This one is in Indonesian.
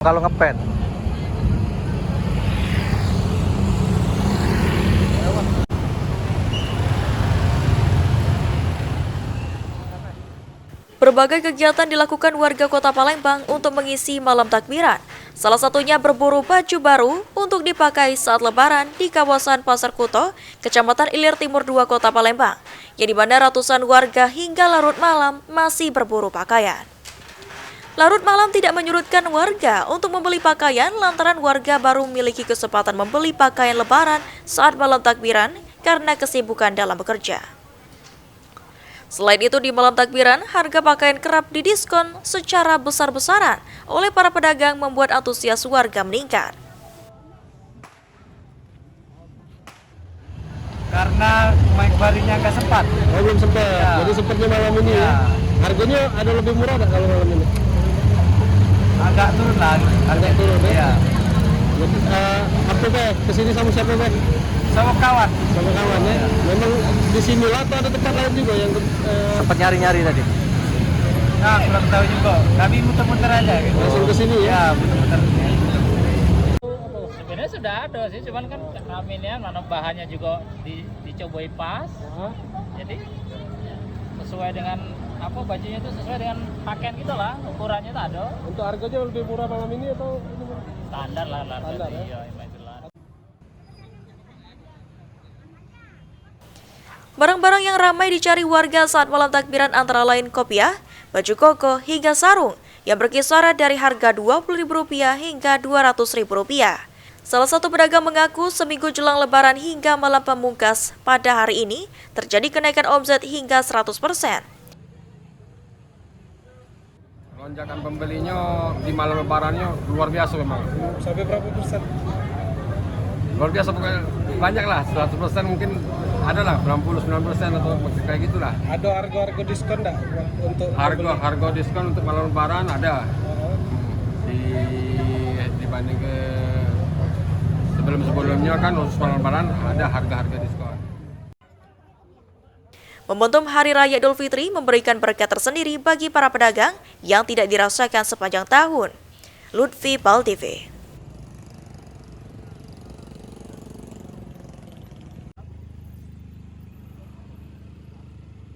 Kalau ngepet. Berbagai kegiatan dilakukan warga Kota Palembang untuk mengisi malam takbiran. Salah satunya berburu baju baru untuk dipakai saat Lebaran di kawasan Pasar Kuto, Kecamatan Ilir Timur 2 Kota Palembang, yang di mana ratusan warga hingga larut malam masih berburu pakaian. Larut malam tidak menyurutkan warga untuk membeli pakaian lantaran warga baru memiliki kesempatan membeli pakaian Lebaran saat malam takbiran karena kesibukan dalam bekerja. Selain itu, di malam takbiran, harga pakaian kerap didiskon secara besar-besaran oleh para pedagang membuat antusias warga meningkat. Karena kemarin-kemarinnya nggak sempat. Oh, belum sempat. Ya. Jadi sempatnya malam ini ya. Harganya ada lebih murah nggak kalau malam ini? Agak turun lah. Agak turun ya? Ya. Apa kesini sama siapa Sama kawan. Sama kawan ya. Memang di sini lah atau ada tempat lain juga yang Sempat nyari-nyari tadi. Nah, kurang tahu juga. Kami muter-muter aja gitu. langsung ke sini ya? Ya, muter-muter. Sebenarnya sudah ada sih, cuman kan aminnya mana bahannya juga dicobai pas. Jadi sesuai dengan apa bajunya itu sesuai dengan pakaian gitu lah, ukurannya itu ada. Untuk harganya lebih murah malam ini atau ini? Standar lah Standar, ya? iya, itulah. Barang-barang yang ramai dicari warga saat malam takbiran antara lain kopiah, baju koko, hingga sarung yang berkisar dari harga Rp20.000 hingga Rp200.000. Salah satu pedagang mengaku seminggu jelang Lebaran hingga malam pamungkas pada hari ini terjadi kenaikan omset hingga 100%. Lonjakan pembelinya di malam lebarannya luar biasa memang. Sampai berapa persen? Luar biasa pokoknya banyak lah, 100% mungkin ada lah, 90-90% atau kayak gitulah. Ada harga-harga diskon nggak untuk Harga diskon untuk malam lebaran ada. Dibanding ke sebelumnya kan khusus malam lebaran ada harga-harga diskon. Momentum Hari Raya Idul Fitri memberikan berkat tersendiri bagi para pedagang yang tidak dirasakan sepanjang tahun. Lutfi Pal TV.